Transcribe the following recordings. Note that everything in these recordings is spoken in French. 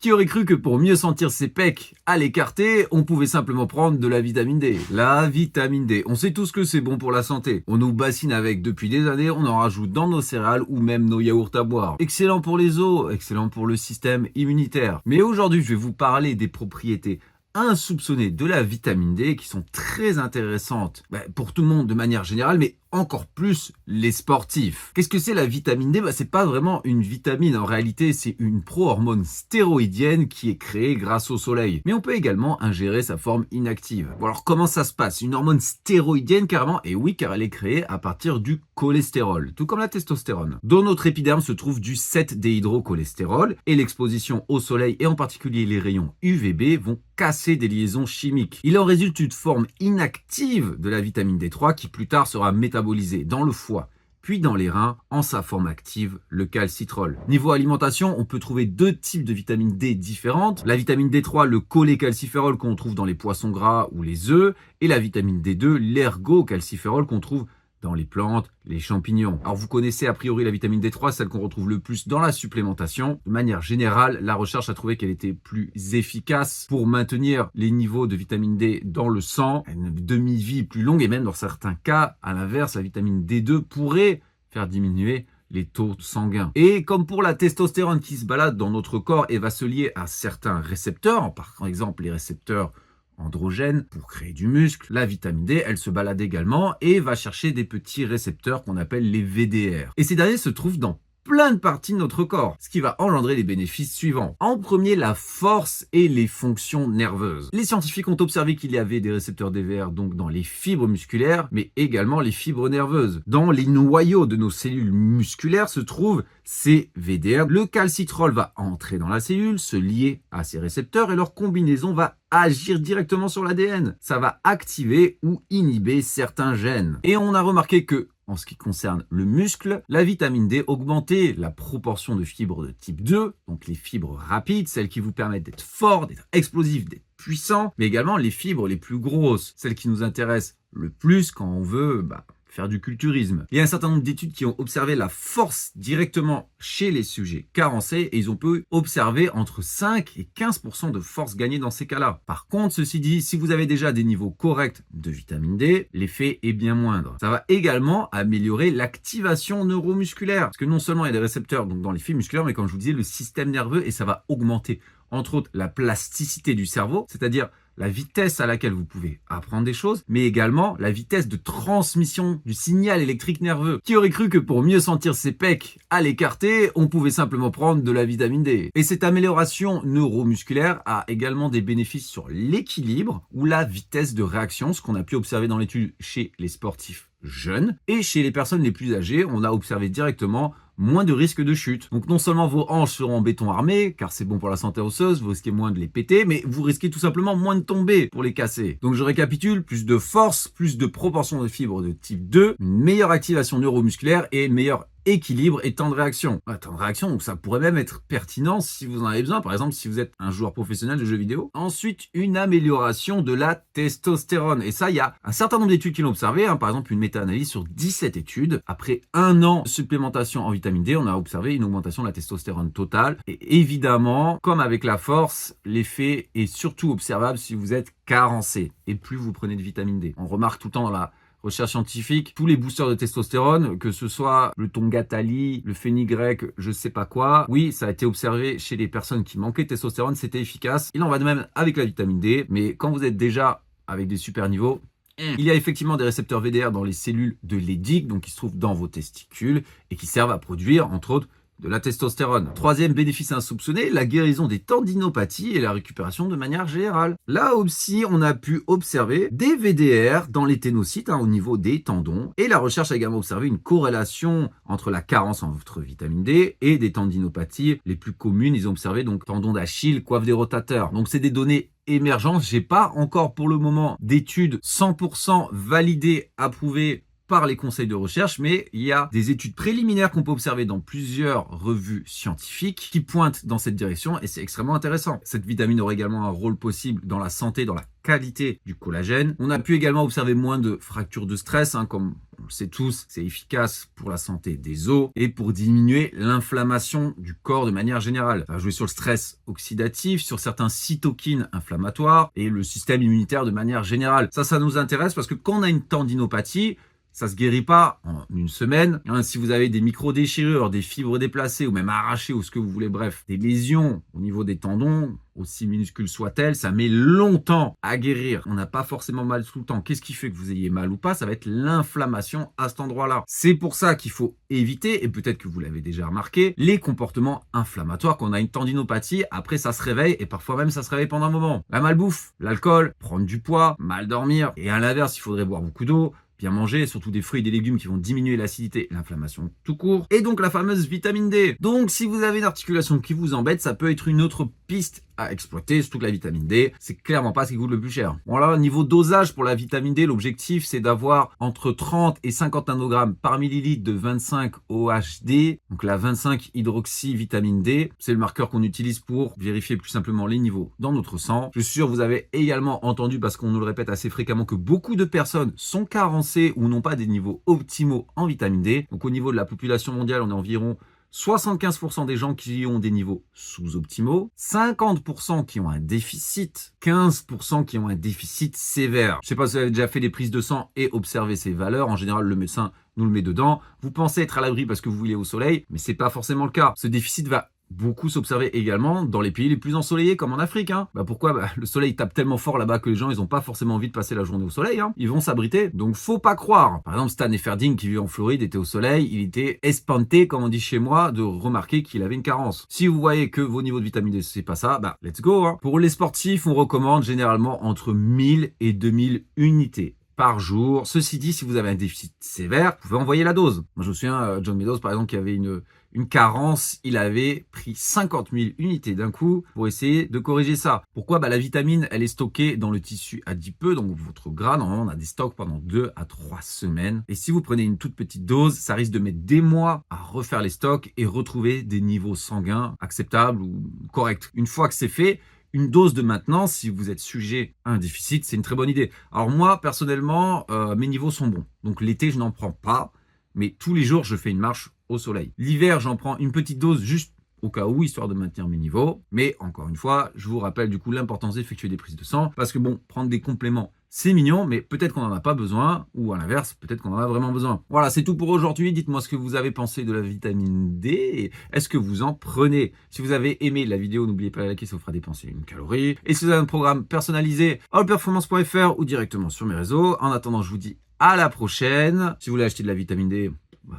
Qui aurait cru que pour mieux sentir ses pecs à l'écarté, on pouvait simplement prendre de la vitamine D? La vitamine D, on sait tous que c'est bon pour la santé. On nous bassine avec depuis des années, on en rajoute dans nos céréales ou même nos yaourts à boire. Excellent pour les os, excellent pour le système immunitaire. Mais aujourd'hui, je vais vous parler des propriétés insoupçonnées de la vitamine D qui sont très intéressantes pour tout le monde de manière générale, mais encore plus les sportifs. Qu'est-ce que c'est la vitamine D? C'est pas vraiment une vitamine, en réalité c'est une pro-hormone stéroïdienne qui est créée grâce au soleil. Mais on peut également ingérer sa forme inactive. Bon alors comment ça se passe? Une hormone stéroïdienne carrément? Et oui, car elle est créée à partir du cholestérol, tout comme la testostérone. Dans notre épiderme se trouve du 7-déhydrocholestérol et l'exposition au soleil et en particulier les rayons UVB vont casser des liaisons chimiques. Il en résulte une forme inactive de la vitamine D3 qui plus tard sera métabolisée dans le foie, puis dans les reins, en sa forme active, le calcitrol. Niveau alimentation, on peut trouver deux types de vitamine D différentes. La vitamine D3, le cholécalciférol qu'on trouve dans les poissons gras ou les œufs, et la vitamine D2, l'ergocalciférol qu'on trouve dans les plantes, les champignons. Alors vous connaissez a priori la vitamine D3, celle qu'on retrouve le plus dans la supplémentation. De manière générale, la recherche a trouvé qu'elle était plus efficace pour maintenir les niveaux de vitamine D dans le sang, une demi-vie plus longue et même dans certains cas, à l'inverse, la vitamine D2 pourrait faire diminuer les taux sanguins. Et comme pour la testostérone qui se balade dans notre corps et va se lier à certains récepteurs, par exemple les récepteurs androgène pour créer du muscle, la vitamine D, elle se balade également et va chercher des petits récepteurs qu'on appelle les VDR. Et ces derniers se trouvent dans plein de parties de notre corps, ce qui va engendrer les bénéfices suivants. En premier, la force et les fonctions nerveuses. Les scientifiques ont observé qu'il y avait des récepteurs DVR donc dans les fibres musculaires, mais également les fibres nerveuses. Dans les noyaux de nos cellules musculaires se trouvent ces VDR. Le calcitrol va entrer dans la cellule, se lier à ces récepteurs et leur combinaison va agir directement sur l'ADN. Ça va activer ou inhiber certains gènes. Et on a remarqué que en ce qui concerne le muscle, la vitamine D augmentait la proportion de fibres de type 2, donc les fibres rapides, celles qui vous permettent d'être fort, d'être explosif, d'être puissant, mais également les fibres les plus grosses, celles qui nous intéressent le plus quand on veut faire du culturisme. Il y a un certain nombre d'études qui ont observé la force directement chez les sujets carencés et ils ont pu observer entre 5 et 15% de force gagnée dans ces cas-là. Par contre, ceci dit, si vous avez déjà des niveaux corrects de vitamine D, l'effet est bien moindre. Ça va également améliorer l'activation neuromusculaire parce que non seulement il y a des récepteurs donc dans les fibres musculaires, mais comme je vous disais, le système nerveux et ça va augmenter entre autres la plasticité du cerveau, c'est-à-dire la vitesse à laquelle vous pouvez apprendre des choses, mais également la vitesse de transmission du signal électrique nerveux. Qui aurait cru que pour mieux sentir ses pecs à l'écarté, on pouvait simplement prendre de la vitamine D? Et cette amélioration neuromusculaire a également des bénéfices sur l'équilibre ou la vitesse de réaction, ce qu'on a pu observer dans l'étude chez les sportifs jeunes. Et chez les personnes les plus âgées, on a observé directement moins de risques de chute. Donc non seulement vos hanches seront en béton armé, car c'est bon pour la santé osseuse, vous risquez moins de les péter, mais vous risquez tout simplement moins de tomber pour les casser. Donc je récapitule, plus de force, plus de proportion de fibres de type 2, une meilleure activation neuromusculaire et une meilleure équilibre et temps de réaction. Temps de réaction, donc ça pourrait même être pertinent si vous en avez besoin, par exemple si vous êtes un joueur professionnel de jeux vidéo. Ensuite, une amélioration de la testostérone. Et ça, il y a un certain nombre d'études qui l'ont observé, par exemple une méta-analyse sur 17 études. Après un an de supplémentation en vitamine D, on a observé une augmentation de la testostérone totale. Et évidemment, comme avec la force, l'effet est surtout observable si vous êtes carencé. Et plus vous prenez de vitamine D. On remarque tout le temps dans la recherche scientifique, tous les boosters de testostérone, que ce soit le Tongatali, le Fenugrec, je sais pas quoi, oui, ça a été observé chez les personnes qui manquaient de testostérone, c'était efficace. Il en va de même avec la vitamine D, mais quand vous êtes déjà avec des super niveaux, il y a effectivement des récepteurs VDR dans les cellules de Leydig, donc qui se trouvent dans vos testicules et qui servent à produire, entre autres, de la testostérone. Troisième bénéfice insoupçonné, la guérison des tendinopathies et la récupération de manière générale. Là aussi, on a pu observer des VDR dans les ténocytes au niveau des tendons et la recherche a également observé une corrélation entre la carence en votre vitamine D et des tendinopathies les plus communes. Ils ont observé donc tendon d'Achille, coiffe des rotateurs. Donc c'est des données émergentes. J'ai pas encore pour le moment d'études 100% validées, approuvées par les conseils de recherche, mais il y a des études préliminaires qu'on peut observer dans plusieurs revues scientifiques qui pointent dans cette direction et c'est extrêmement intéressant. Cette vitamine aurait également un rôle possible dans la santé, dans la qualité du collagène. On a pu également observer moins de fractures de stress, comme on le sait tous, c'est efficace pour la santé des os et pour diminuer l'inflammation du corps de manière générale. Ça va jouer sur le stress oxydatif, sur certains cytokines inflammatoires et le système immunitaire de manière générale. Ça nous intéresse parce que quand on a une tendinopathie, ça se guérit pas en une semaine. Si vous avez des micro-déchirures, des fibres déplacées ou même arrachées ou ce que vous voulez, bref, des lésions au niveau des tendons, aussi minuscules soient-elles, ça met longtemps à guérir. On n'a pas forcément mal tout le temps. Qu'est-ce qui fait que vous ayez mal ou pas? Ça va être l'inflammation à cet endroit-là. C'est pour ça qu'il faut éviter, et peut-être que vous l'avez déjà remarqué, les comportements inflammatoires quand on a une tendinopathie. Après, ça se réveille et parfois même ça se réveille pendant un moment. La malbouffe, l'alcool, prendre du poids, mal dormir. Et à l'inverse, il faudrait boire beaucoup d'eau, bien manger, surtout des fruits et des légumes qui vont diminuer l'acidité et l'inflammation tout court. Et donc la fameuse vitamine D. Donc si vous avez une articulation qui vous embête, ça peut être une autre piste à exploiter, surtout que la vitamine D, c'est clairement pas ce qui coûte le plus cher. Voilà, niveau dosage pour la vitamine D, l'objectif c'est d'avoir entre 30 et 50 nanogrammes par millilitre de 25 OHD, donc la 25 hydroxy vitamine D. C'est le marqueur qu'on utilise pour vérifier plus simplement les niveaux dans notre sang. Je suis sûr vous avez également entendu, parce qu'on nous le répète assez fréquemment, que beaucoup de personnes sont carencées ou n'ont pas des niveaux optimaux en vitamine D. Donc au niveau de la population mondiale, on est environ 75% des gens qui ont des niveaux sous-optimaux, 50% qui ont un déficit, 15% qui ont un déficit sévère. Je ne sais pas si vous avez déjà fait des prises de sang et observé ces valeurs. En général, le médecin nous le met dedans. Vous pensez être à l'abri parce que vous voulez au soleil, mais c'est pas forcément le cas. Ce déficit va beaucoup s'observer également dans les pays les plus ensoleillés, comme en Afrique. Pourquoi? Le soleil tape tellement fort là-bas que les gens, ils n'ont pas forcément envie de passer la journée au soleil. Ils vont s'abriter. Donc, faut pas croire. Par exemple, Stan Efferding, qui vit en Floride, était au soleil. Il était espanté, comme on dit chez moi, de remarquer qu'il avait une carence. Si vous voyez que vos niveaux de vitamine D, c'est pas ça, let's go. Pour les sportifs, on recommande généralement entre 1000 et 2000 unités par jour. Ceci dit, si vous avez un déficit sévère, vous pouvez envoyer la dose. Moi, je me souviens, John Meadows, par exemple, qui avait une carence, il avait pris 50 000 unités d'un coup pour essayer de corriger ça. Pourquoi? La vitamine, elle est stockée dans le tissu adipeux, donc votre gras. Normalement, on a des stocks pendant 2 à 3 semaines. Et si vous prenez une toute petite dose, ça risque de mettre des mois à refaire les stocks et retrouver des niveaux sanguins acceptables ou corrects. Une fois que c'est fait, une dose de maintenance, si vous êtes sujet à un déficit, c'est une très bonne idée. Alors moi, personnellement, mes niveaux sont bons. Donc l'été, je n'en prends pas, mais tous les jours, je fais une marche au soleil. L'hiver, j'en prends une petite dose juste au cas où, histoire de maintenir mes niveaux. Mais encore une fois, je vous rappelle du coup l'importance d'effectuer des prises de sang, parce que bon, prendre des compléments, c'est mignon, mais peut-être qu'on n'en a pas besoin, ou à l'inverse, peut-être qu'on en a vraiment besoin. Voilà, c'est tout pour aujourd'hui. Dites-moi ce que vous avez pensé de la vitamine D. Est-ce que vous en prenez? Si vous avez aimé la vidéo, n'oubliez pas de liker, ça vous fera dépenser une calorie. Et si vous avez un programme personnalisé, allperformance.fr ou directement sur mes réseaux. En attendant, je vous dis à la prochaine. Si vous voulez acheter de la vitamine D,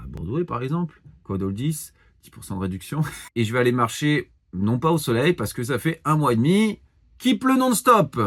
Bordeaux par exemple, code ALL10, 10% de réduction. Et je vais aller marcher, non pas au soleil, parce que ça fait 1 mois et demi qu'il pleut non-stop.